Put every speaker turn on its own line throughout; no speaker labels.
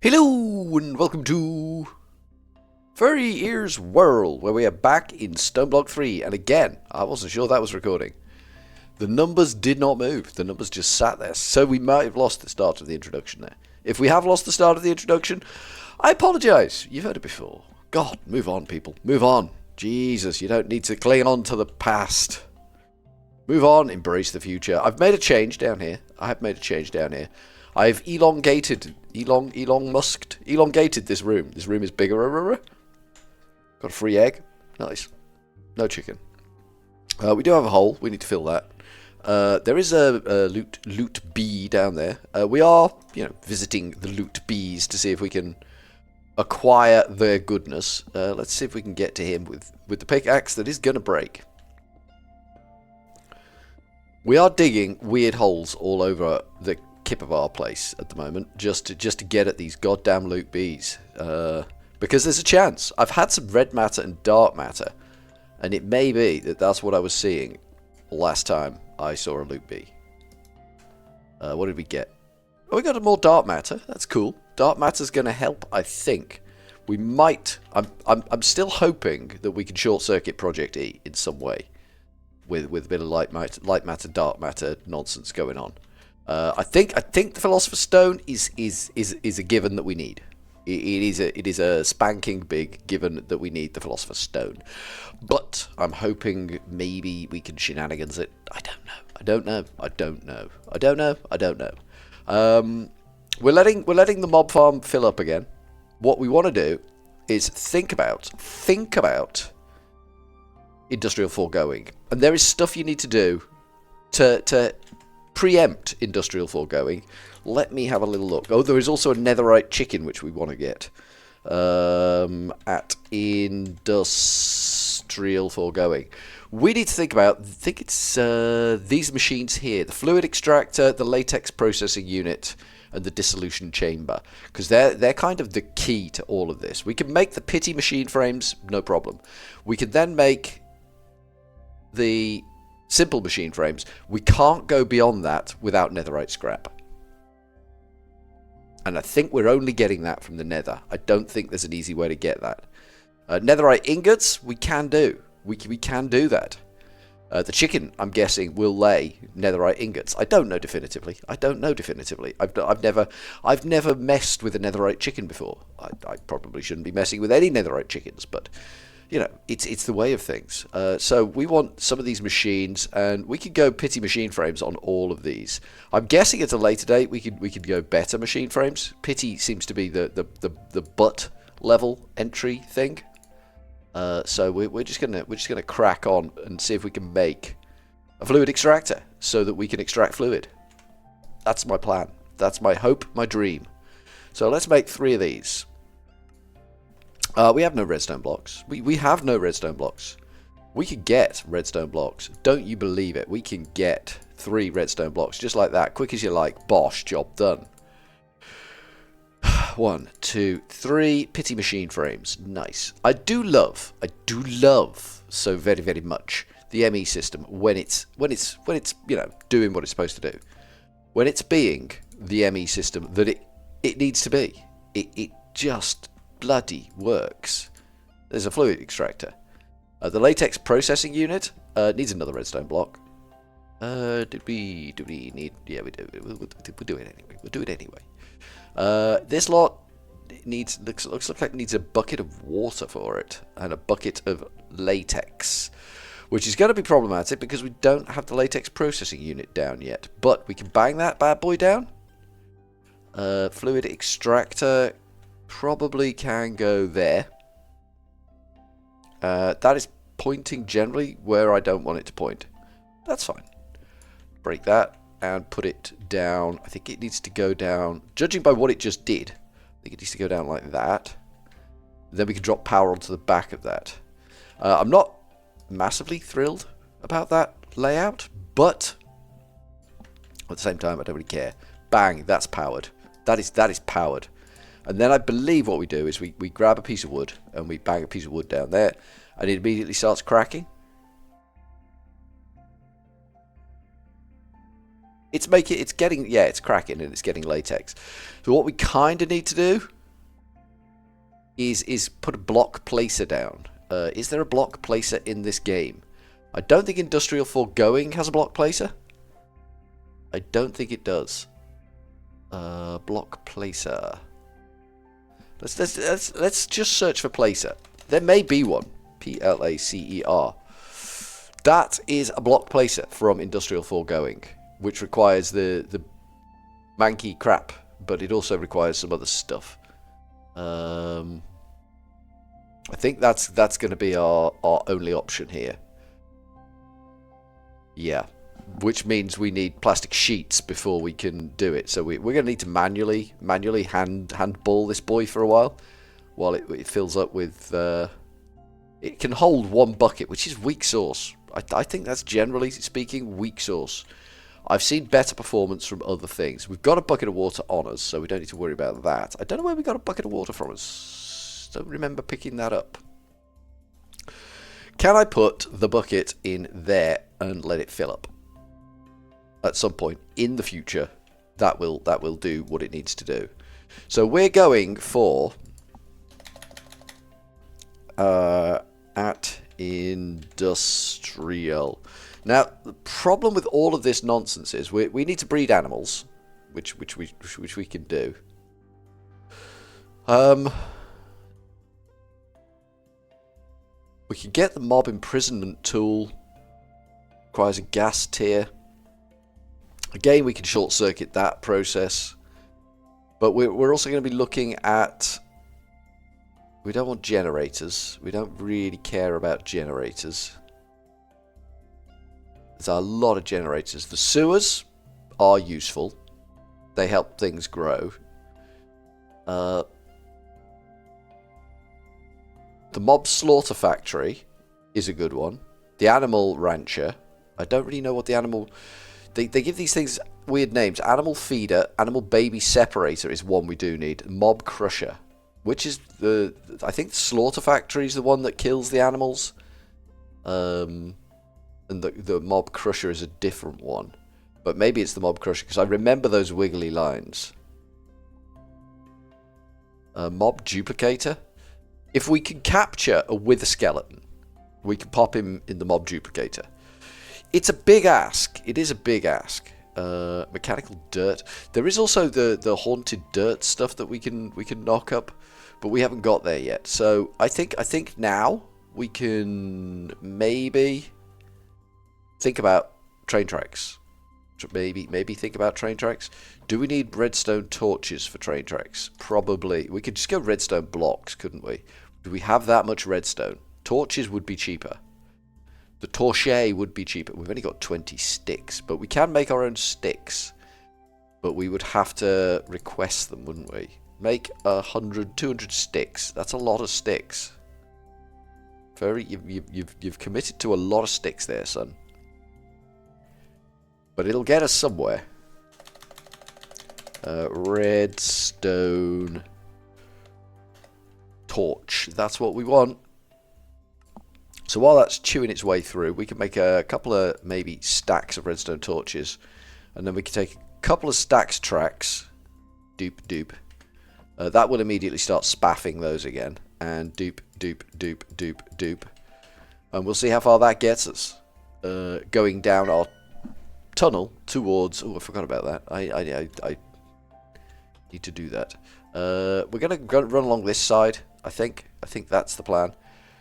Hello and welcome to Furryearsworld, where we are back in Stoneblock 3. And again, I wasn't sure that was recording. The numbers did not move. The numbers just sat there. So we might have lost the start of the introduction there. If we have lost the start of the introduction, I apologise. You've heard it before. God, move on, people. Move on. Jesus, you don't need to cling on to the past. Move on, embrace the future. I've made a change down here. I've elongated this room. This room is bigger. Got a free egg. Nice. No chicken. We do have a hole. We need to fill that. There is a loot bee down there. We are, visiting the loot bees to see if we can acquire their goodness. Let's see if we can get to him with the pickaxe that is going to break. We are digging weird holes all over the kip of our place at the moment, just to get at these goddamn loot bees, because there's a chance. I've had some red matter and dark matter, and it may be that that's what I was seeing last time I saw a loot bee. What did we get? Oh, we got a more dark matter. That's cool. Dark matter's going to help, I think. We might. I'm still hoping that we can short circuit Project E in some way, with a bit of light matter, dark matter nonsense going on. I think the Philosopher's Stone is a given that we need. It is a spanking big given that we need the Philosopher's Stone. But I'm hoping maybe we can shenanigans it. I don't know. We're letting the mob farm fill up again. What we want to do is think about industrial foregoing, and there is stuff you need to do to preempt industrial foregoing. Let me have a little look. Oh, there is also a netherite chicken which we want to get at industrial foregoing. We need to think about, it's these machines here, the fluid extractor, the latex processing unit, and the dissolution chamber, because they're kind of the key to all of this. We can make the pity machine frames, no problem. We can then make the simple machine frames. We can't go beyond that without netherite scrap. And I think we're only getting that from the nether. I don't think there's an easy way to get that. Netherite ingots, we can do. We can do that. The chicken, I'm guessing, will lay netherite ingots. I don't know definitively. I've never messed with a netherite chicken before. I probably shouldn't be messing with any netherite chickens, but it's the way of things. So we want some of these machines, and we could go pity machine frames on all of these. I'm guessing at a later date we could go better machine frames. Pity seems to be the butt level entry thing. So we're just gonna crack on and see if we can make a fluid extractor so that we can extract fluid. That's my plan. That's my hope, my dream. So let's make 3 of these. We have no redstone blocks. We have no redstone blocks. We can get redstone blocks. Don't you believe it? We can get 3 redstone blocks just like that. Quick as you like. Bosh, job done. 1, 2, 3 pity machine frames. Nice. I do love so very, very much the ME system when it's doing what it's supposed to do. When it's being the ME system that it needs to be. It just bloody works. There's a fluid extractor. The latex processing unit needs another redstone block. Did we need? Yeah, we do. We'll do it anyway. We'll do it anyway. This lot looks like it needs a bucket of water for it and a bucket of latex, which is going to be problematic because we don't have the latex processing unit down yet. But we can bang that bad boy down. Fluid extractor probably can go there. That is pointing generally where I don't want it to point. That's fine. Break that and put it down. I think it needs to go down, judging by what it just did, I think it needs to go down like that. Then we can drop power onto the back of that. I'm not massively thrilled about that layout, but at the same time I don't really care. Bang, that's powered. That is powered. And then I believe what we do is we grab a piece of wood and we bang a piece of wood down there, and it immediately starts cracking. It's getting, yeah, it's cracking and it's getting latex. So what we kind of need to do is put a block placer down. Is there a block placer in this game? I don't think Industrial Foregoing has a block placer. I don't think it does. Block placer. Let's just search for placer. There may be one. Placer. That is a block placer from Industrial Foregoing, which requires the manky crap, but it also requires some other stuff. I think that's going to be our only option here. Yeah, which means we need plastic sheets before we can do it. So we're going to need to manually handball this boy for a while it fills up with. It can hold one bucket, which is weak sauce. I think that's generally speaking weak sauce. I've seen better performance from other things. We've got a bucket of water on us, so we don't need to worry about that. I don't know where we got a bucket of water from us. Don't remember picking that up. Can I put the bucket in there and let it fill up? At some point in the future, that will do what it needs to do. So we're going for at industrial. Now the problem with all of this nonsense is we need to breed animals, which we can do. We can get the mob imprisonment tool. Requires a gas tier. Again, we can short circuit that process. But we're also going to be looking at. We don't want generators. We don't really care about generators. There's a lot of generators. The sewers are useful. They help things grow. The mob slaughter factory is a good one. The animal rancher. I don't really know what the animal. They give these things weird names. Animal feeder, animal baby separator is one we do need. Mob crusher, which is I think the slaughter factory is the one that kills the animals. And the mob crusher is a different one. But maybe it's the mob crusher because I remember those wiggly lines. Mob duplicator. If we can capture a wither skeleton, we can pop him in the mob duplicator. It's a big ask. It is a big ask. Mechanical dirt. There is also the haunted dirt stuff that we can knock up, but we haven't got there yet. So I think now we can maybe think about train tracks. Maybe think about train tracks. Do we need redstone torches for train tracks? Probably. We could just go redstone blocks, couldn't we? Do we have that much redstone? Torches would be cheaper. The torche would be cheaper. We've only got 20 sticks, but we can make our own sticks. But we would have to request them, wouldn't we? Make 100, 200 sticks. That's a lot of sticks. You've committed to a lot of sticks there, son. But it'll get us somewhere. Redstone torch. That's what we want. So while that's chewing its way through, we can make a couple of maybe stacks of redstone torches. And then we can take a couple of stacks tracks. Doop. That will immediately start spaffing those again. And doop. And we'll see how far that gets us. Going down our tunnel towards. Oh, I forgot about that. I need to do that. We're gonna run along this side. I think that's the plan.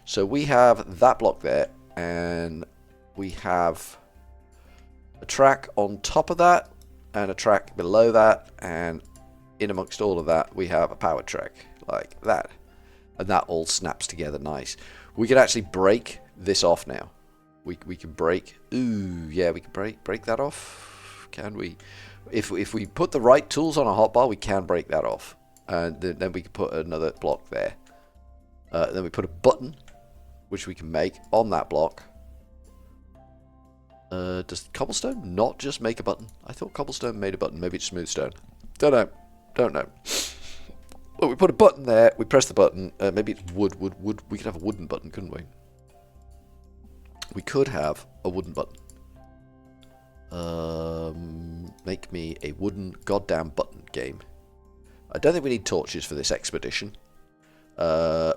So we have that block there, and we have a track on top of that, and a track below that, and in amongst all of that, we have a power track like that, and that all snaps together nice. We can actually break this off now. We can break. Ooh, yeah, we can break that off. Can we? If we put the right tools on a hotbar, we can break that off, and then we can put another block there. Then we put a button, which we can make on that block. Does cobblestone not just make a button? I thought cobblestone made a button. Maybe it's smooth stone. Don't know. Well, we put a button there. We press the button. Maybe it's wood. We could have a wooden button, couldn't we? We could have a wooden button. Make me a wooden goddamn button game. I don't think we need torches for this expedition.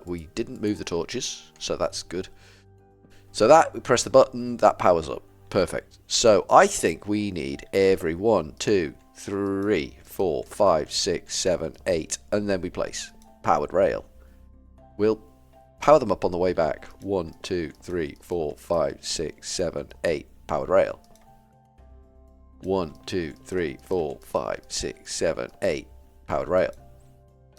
We didn't move the torches, so that's good. So that, we press the button, that powers up. Perfect. So I think we need every 1, 2, 3, 4, 5, 6, 7, 8, and then we place powered rail. We'll power them up on the way back. 1, 2, 3, 4, 5, 6, 7, 8, powered rail. 1, 2, 3, 4, 5, 6, 7, 8, powered rail.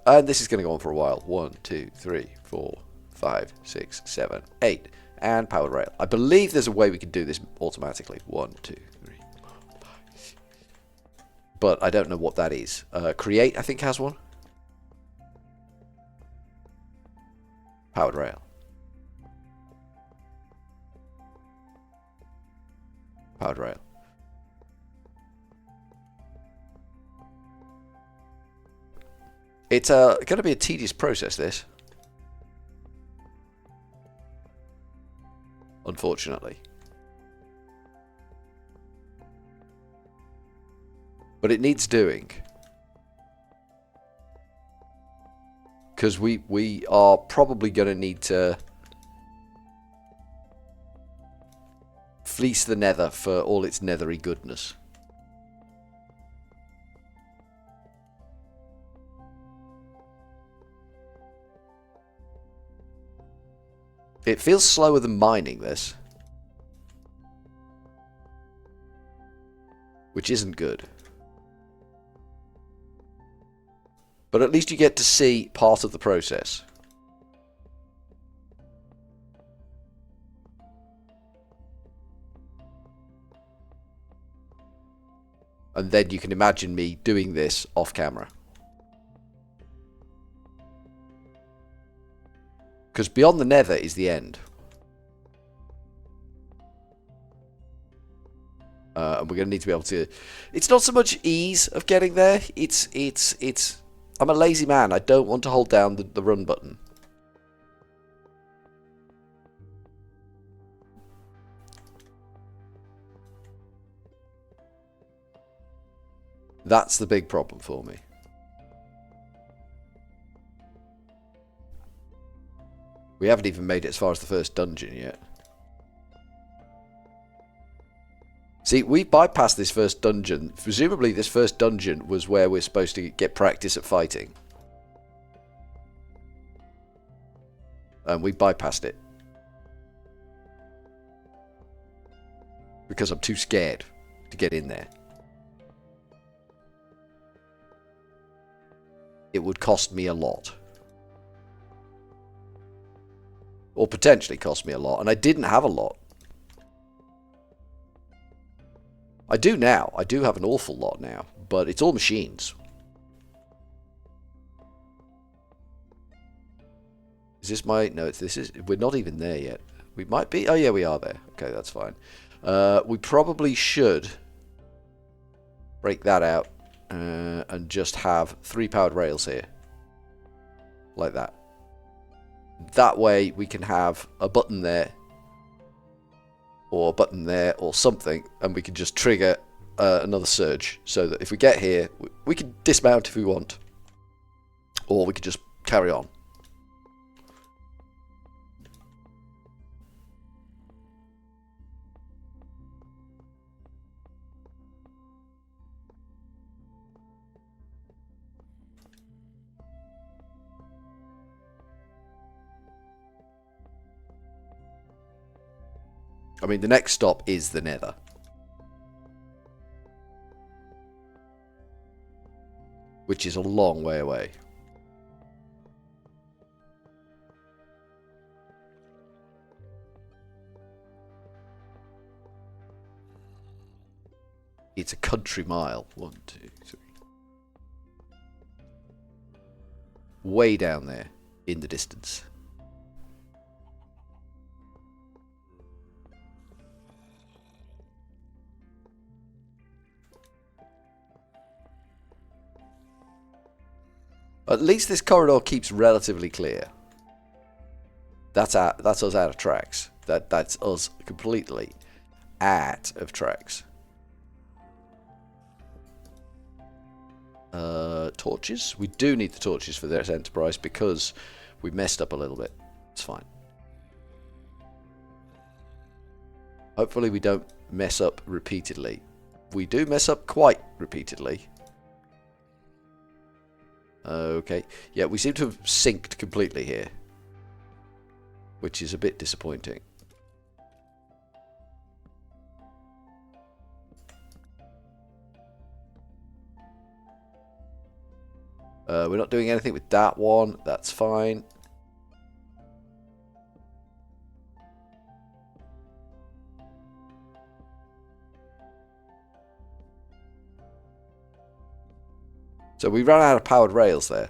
And this is going to go on for a while. 1, 2, 3, 4, 5, 6, 7, 8. And powered rail. I believe there's a way we can do this automatically. 1, 2, 3, 4, 5, 6. But I don't know what that is. Create, I think, has one. Powered rail. Powered rail. It's going to be a tedious process, this. Unfortunately. But it needs doing. Because we are probably going to need to fleece the nether for all its nethery goodness. It feels slower than mining this. Which isn't good. But at least you get to see part of the process. And then you can imagine me doing this off camera. Because beyond the nether is the end. And we're going to need to be able to... It's not so much ease of getting there. It's... I'm a lazy man. I don't want to hold down the run button. That's the big problem for me. We haven't even made it as far as the first dungeon yet. See, we bypassed this first dungeon. Presumably this first dungeon was where we're supposed to get practice at fighting. And we bypassed it. Because I'm too scared to get in there. It would cost me a lot. Or potentially cost me a lot. And I didn't have a lot. I do now. I do have an awful lot now. But it's all machines. Is this my... No, this is... We're not even there yet. We might be... Oh, yeah, we are there. Okay, that's fine. We probably should break that out and just have 3 powered rails here. Like that. That way we can have a button there. Or a button there or something. And we can just trigger another surge. So that if we get here, we can dismount if we want. Or we could just carry on. I mean, the next stop is the nether. Which is a long way away. It's a country mile. 1, 2, 3. Way down there in the distance. At least this corridor keeps relatively clear. That's us out of tracks. That's us completely out of tracks. Torches. We do need the torches for this enterprise because we messed up a little bit. It's fine. Hopefully we don't mess up repeatedly. We do mess up quite repeatedly. Okay. Yeah, we seem to have synced completely here, which is a bit disappointing. We're not doing anything with that one. That's fine. So we ran out of powered rails there.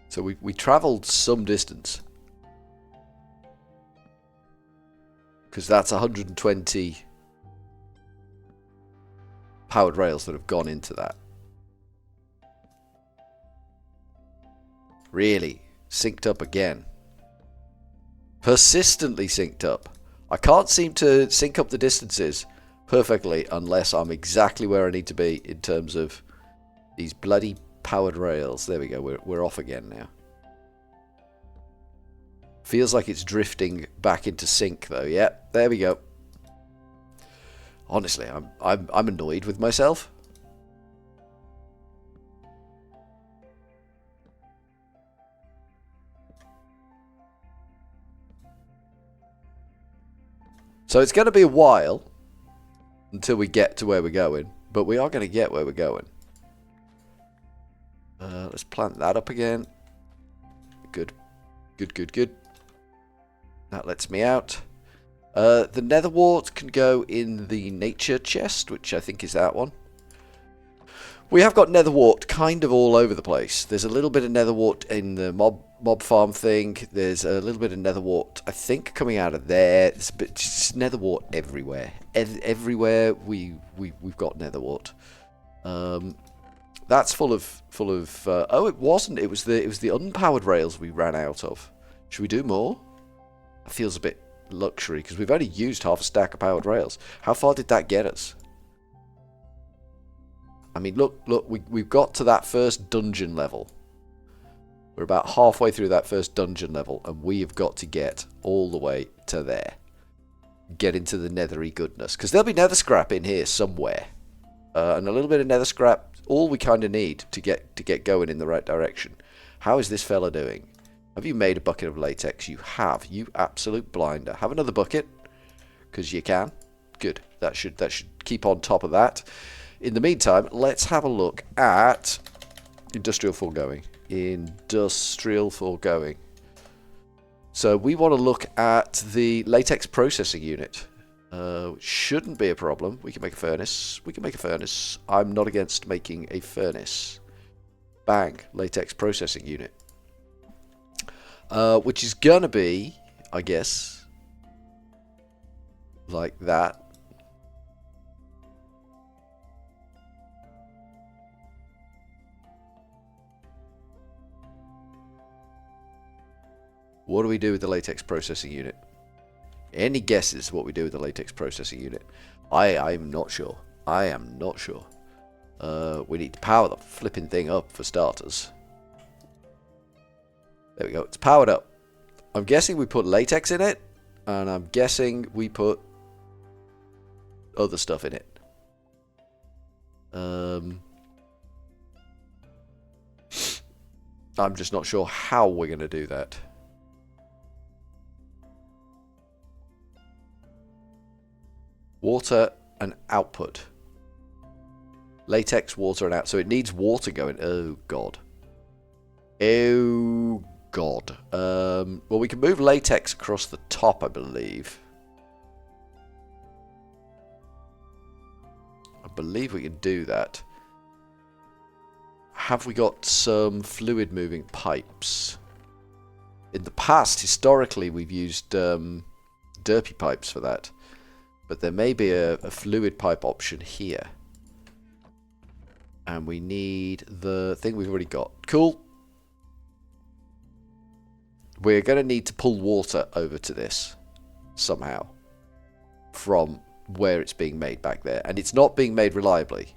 So we travelled some distance. Because that's 120 powered rails that have gone into that. Really? Synced up again. Persistently synced up. I can't seem to sync up the distances perfectly unless I'm exactly where I need to be in terms of these bloody powered rails. There we go. We're off again now. Feels like it's drifting back into sync though. Yep, there we go. Honestly, I'm annoyed with myself. So it's going to be a while until we get to where we're going, but we are going to get where we're going. Let's plant that up again. Good. Good, good, good. That lets me out. The nether wart can go in the nature chest, which I think is that one. We have got nether wart kind of all over the place. There's a little bit of nether wart in the mob farm thing. There's a little bit of nether wart, I think, coming out of there. It's a bit just nether wart everywhere. Everywhere we've got nether wart. That's full of. Oh, it wasn't. It was the unpowered rails we ran out of. Should we do more? That feels a bit luxury because we've only used half a stack of powered rails. How far did that get us? I mean, look, we've got to that first dungeon level. We're about halfway through that first dungeon level, and we have got to get all the way to there. Get into the nethery goodness, because there'll be nether scrap in here somewhere, and a little bit of nether scrap. All we kind of need to get going in the right direction. How is this fella doing? Have you made a bucket of latex? You have. You absolute blinder. Have another bucket, because you can. Good. That should keep on top of that. In the meantime, let's have a look at industrial foregoing. Industrial foregoing. So we want to look at the latex processing unit. Shouldn't be a problem. We can make a furnace. We can make a furnace. I'm not against making a furnace. Bang. Latex processing unit. Which is going to be, I guess, like that. What do we do with the latex processing unit? Any guesses what we do with the latex processing unit? I'm not sure. I am not sure. We need to power the flipping thing up for starters. There we go. It's powered up. I'm guessing we put latex in it, and I'm guessing we put other stuff in it. I'm just not sure how we're going to do that. Water and output. Latex, water, and out. So it needs water going. Oh, God. Oh, God. Well, we can move latex across the top, I believe. I believe we can do that. Have we got some fluid moving pipes? In the past, historically, we've used derpy pipes for that. But there may be a fluid pipe option here. And we need the thing we've already got. Cool. We're going to need to pull water over to this somehow from where it's being made back there. And it's not being made reliably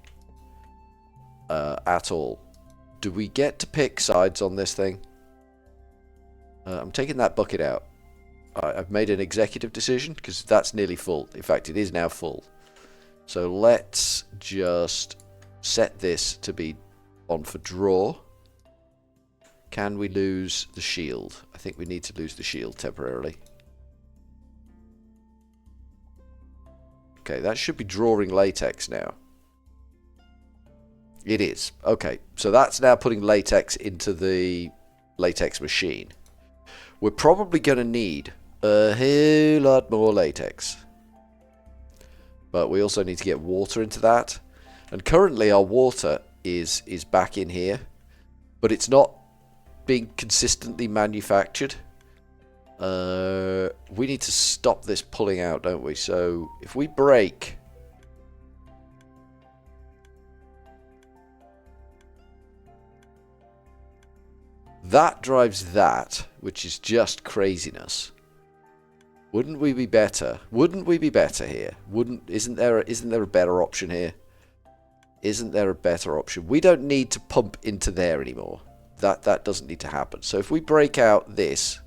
at all. Do we get to pick sides on this thing? I'm taking that bucket out. I've made an executive decision because that's nearly full. In fact, it is now full. So let's just set this to be on for draw. Can we lose the shield? I think we need to lose the shield temporarily. Okay, that should be drawing latex now. It is. Okay, so that's now putting latex into the latex machine. We're probably going to need a whole lot more latex. But we also need to get water into that. And currently our water is back in here. But it's not being consistently manufactured. We need to stop this pulling out, don't we? So if we break... that drives that, which is just craziness. Wouldn't we be better? Wouldn't we be better here? Isn't there a better option here? Isn't there a better option? We don't need to pump into there anymore. That doesn't need to happen. So if we break out this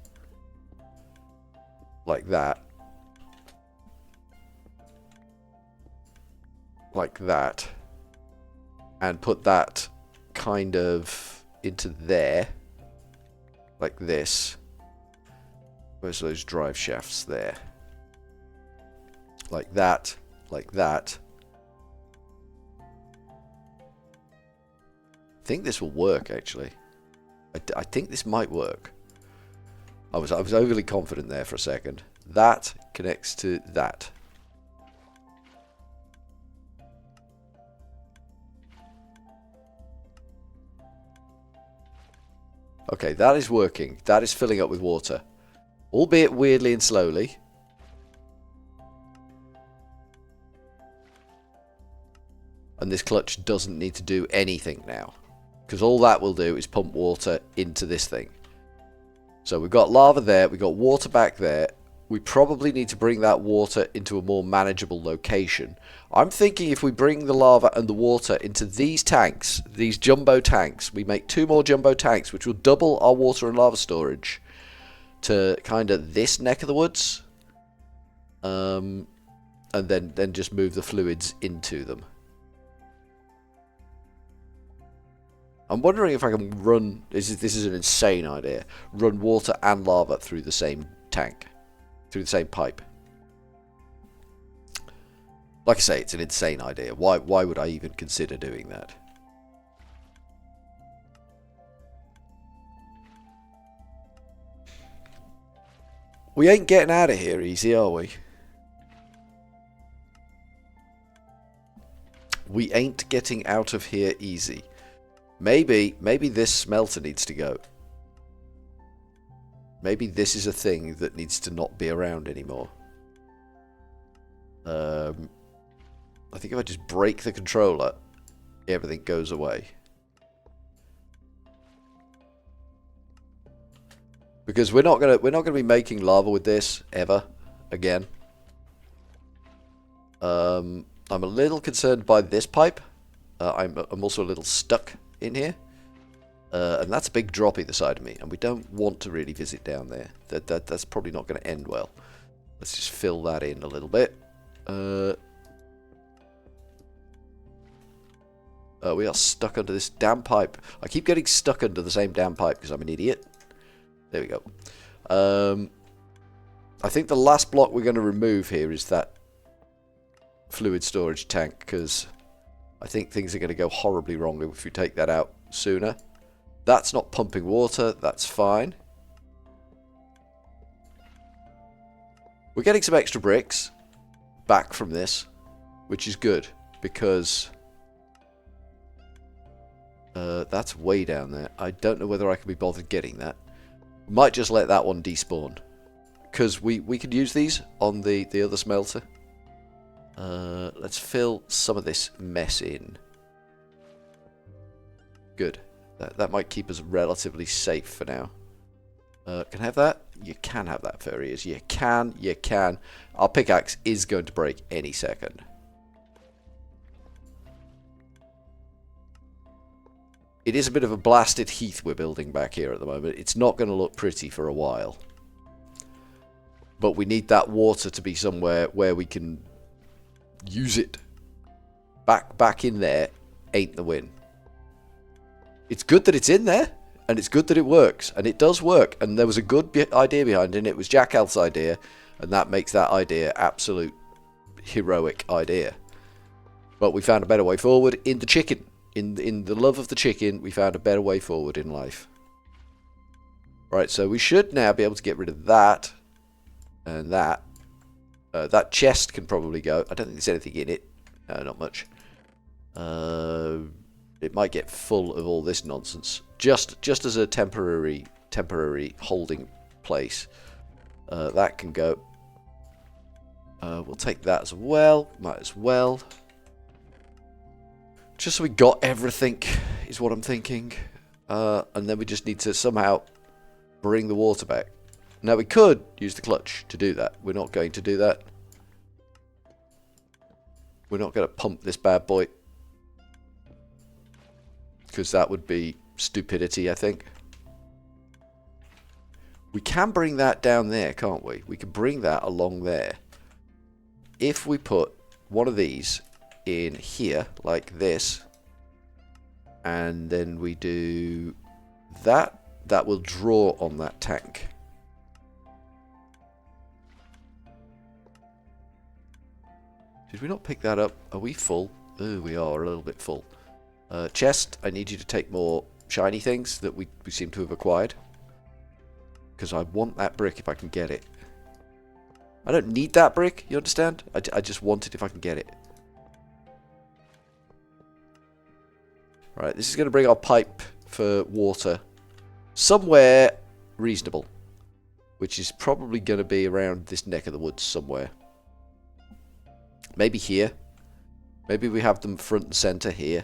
like that, and put that kind of into there, like this. Where's those drive shafts there? Like that, like that. I think this will work, actually. I think this might work. I was overly confident there for a second. That connects to that. Okay, that is working. That is filling up with water. Albeit weirdly and slowly. And this clutch doesn't need to do anything now. Because all that will do is pump water into this thing. So we've got lava there. We've got water back there. We probably need to bring that water into a more manageable location. I'm thinking if we bring the lava and the water into these tanks, these jumbo tanks, we make 2 more jumbo tanks, which will double our water and lava storage to kind of this neck of the woods. And then just move the fluids into them. I'm wondering if I can run, this is an insane idea, run water and lava through the same tank, through the same pipe. Like I say, it's an insane idea. Why would I even consider doing that? We ain't getting out of here easy, are we? We ain't getting out of here easy. Maybe this smelter needs to go. Maybe this is a thing that needs to not be around anymore. I think if I just break the controller, everything goes away. Because we're not gonna be making lava with this ever again. I'm a little concerned by this pipe. I'm also a little stuck in here, and that's a big drop either side of me, and we don't want to really visit down there. That's probably not going to end well. Let's just fill that in a little bit. We are stuck under this damn pipe. I keep getting stuck under the same damn pipe because I'm an idiot. There we go. I think the last block we're going to remove here is that fluid storage tank, because I think things are going to go horribly wrong if we take that out sooner. That's not pumping water. That's fine. We're getting some extra bricks back from this, which is good, because that's way down there. I don't know whether I can be bothered getting that. Might just let that one despawn, because we could use these on the other smelter. Let's fill some of this mess in. Good. That might keep us relatively safe for now. Can I have that? You can have that, Furriers. You can. Our pickaxe is going to break any second. It is a bit of a blasted heath we're building back here at the moment. It's not going to look pretty for a while. But we need that water to be somewhere where we can use it. Back in there ain't the win. It's good that it's in there, and it's good that it works, and it does work, and there was a good idea behind it, and it was Jack Elf's idea, and that makes that idea absolute heroic idea. But we found a better way forward in the chicken. In the love of the chicken, we found a better way forward in life. Right, so we should now be able to get rid of that and that. That chest can probably go. I don't think there's anything in it. No, not much. It might get full of all this nonsense. Just as a temporary holding place. That can go. We'll take that as well. Might as well. Just so we got everything, is what I'm thinking. And then we just need to somehow bring the water back. Now, we could use the clutch to do that. We're not going to do that. We're not going to pump this bad boy. Because that would be stupidity, I think. We can bring that down there, can't we? We can bring that along there. If we put one of these in here like this, and then we do that, that will draw on that tank. Did we not pick that up? Are we full? Oh, we are a little bit full. Chest, I need you to take more shiny things that we seem to have acquired, because I want that brick if I can get it. I don't need that brick, you understand? I just want it if I can get it. Right, this is going to bring our pipe for water somewhere reasonable, which is probably going to be around this neck of the woods somewhere. Maybe here. Maybe we have them front and center here,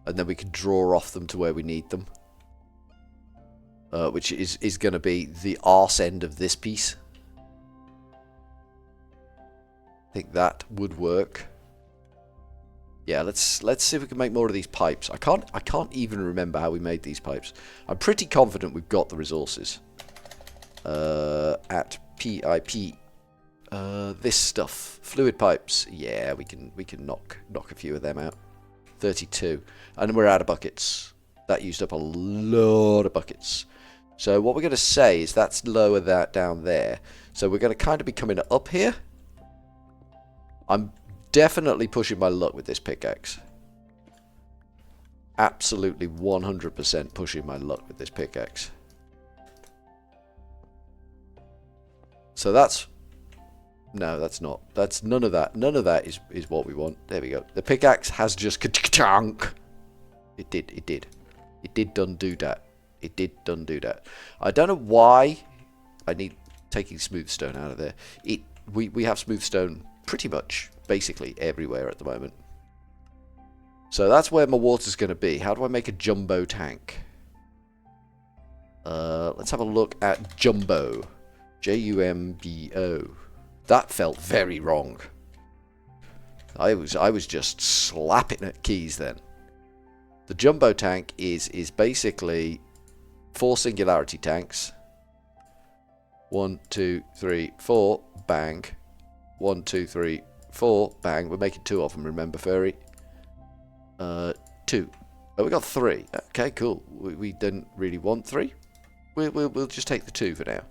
and then we can draw off them to where we need them, which is going to be the arse end of this piece. I think that would work. Yeah, let's see if we can make more of these pipes. I can't even remember how we made these pipes. I'm pretty confident we've got the resources. At PIP, this stuff, fluid pipes. Yeah, we can knock a few of them out. 32, and we're out of buckets. That used up a lot of buckets. So what we're going to say is that's lower that down there. So we're going to kind of be coming up here. I'm definitely pushing my luck with this pickaxe. Absolutely 100% pushing my luck with this pickaxe. So that's... No, that's not. That's none of that. None of that is what we want. There we go. The pickaxe has just... ka-chunk. It did. It did done do that. It did done do that. I don't know why I need taking smooth stone out of there. We have smooth stone pretty much basically everywhere at the moment. So that's where my water's going to be. How do I make a jumbo tank? Let's have a look at jumbo. Jumbo. That felt very wrong. I was just slapping at keys then. The jumbo tank is basically 4 singularity tanks. 1, 2, 3, 4, bang. 1, 2, 3, 4, bang. We're making 2 of them, remember, Furry? 2. Oh, we got 3. Okay, cool. We didn't really want 3. We'll just take the 2 for now.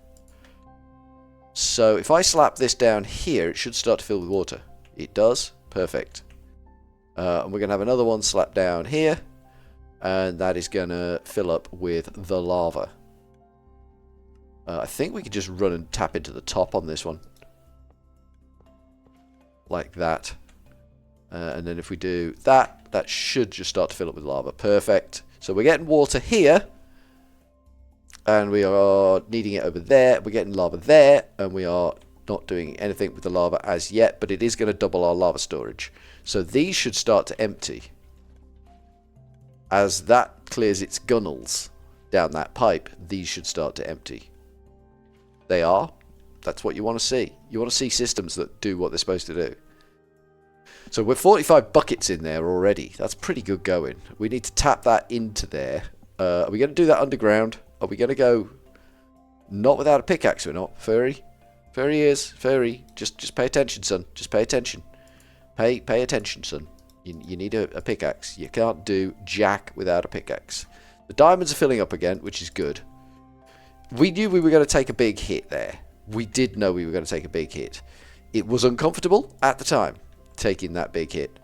So if I slap this down here, it should start to fill with water. It does. Perfect. And we're going to have another one slapped down here. And that is going to fill up with the lava. I think we could just run and tap into the top on this one. Like that. And then if we do that, that should just start to fill up with lava. Perfect. So we're getting water here. And we are needing it over there. We're getting lava there. And we are not doing anything with the lava as yet. But it is going to double our lava storage. So these should start to empty. As that clears its gunnels down that pipe, these should start to empty. they are. That's what you want to see. You want to see systems that do what they're supposed to do. So we're 45 buckets in there already. That's pretty good going. We need to tap that into there. Are we going to do that underground? Are we going to go not without a pickaxe or not? Furry? Furry ears? Furry? Just pay attention, son. Just pay attention. Pay attention, son. You need a pickaxe. You can't do jack without a pickaxe. The diamonds are filling up again, which is good. We knew we were going to take a big hit there. We did know we were going to take a big hit. It was uncomfortable at the time, taking that big hit.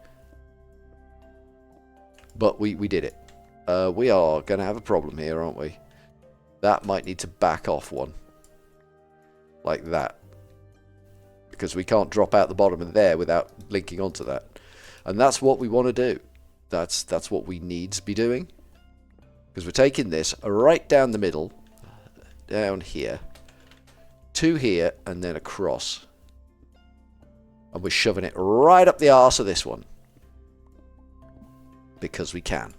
But we did it. We are going to have a problem here, aren't we? That might need to back off one. Like that. Because we can't drop out the bottom of there without linking onto that. And that's what we want to do. That's what we need to be doing. Because we're taking this right down the middle. Down here. To here and then across. And we're shoving it right up the arse of this one. Because we can.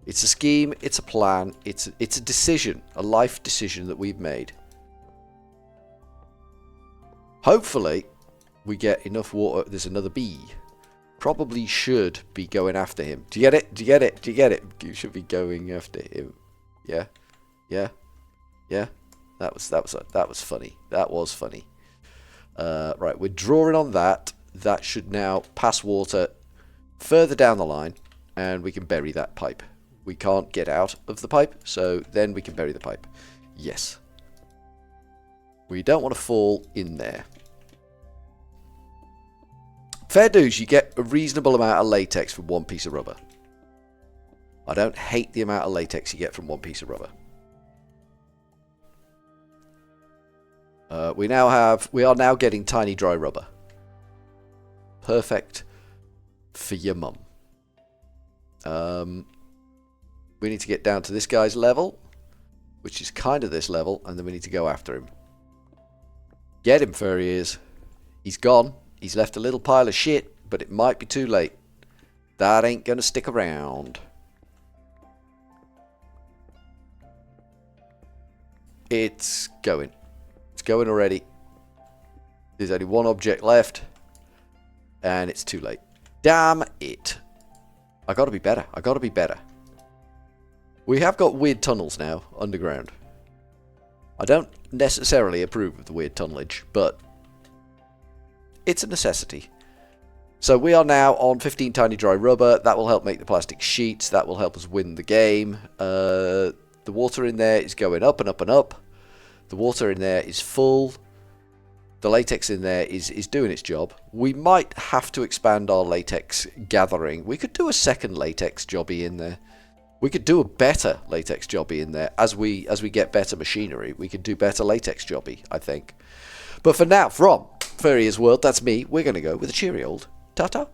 It's a scheme, it's a plan, it's a decision, a life decision that we've made. Hopefully, we get enough water. There's another bee. Probably should be going after him. Do you get it? Do you get it? Do you get it? You should be going after him. Yeah? Yeah? Yeah? That was funny. That was funny. Right, we're drawing on that. That should now pass water further down the line, and we can bury that pipe. We can't get out of the pipe, so then we can bury the pipe. Yes. We don't want to fall in there. Fair dues, you get a reasonable amount of latex from one piece of rubber. I don't hate the amount of latex you get from one piece of rubber. We are now getting tiny dry rubber. Perfect for your mum. We need to get down to this guy's level, which is kind of this level, and then we need to go after him. Get him, furry ears. He's gone. He's left a little pile of shit, but it might be too late. That ain't gonna stick around. It's going. It's going already. There's only one object left, and it's too late. Damn it. I gotta be better. I gotta be better. We have got weird tunnels now, underground. I don't necessarily approve of the weird tunnelage, but it's a necessity. So we are now on 15 tiny dry rubber. That will help make the plastic sheets. That will help us win the game. The water in there is going up and up and up. The water in there is full. The latex in there is doing its job. We might have to expand our latex gathering. We could do a second latex jobby in there. We could do a better latex jobby in there. As we get better machinery, we could do better latex jobby, I think. But for now, from Furryearsworld, that's me. We're going to go with a cheery old ta-ta.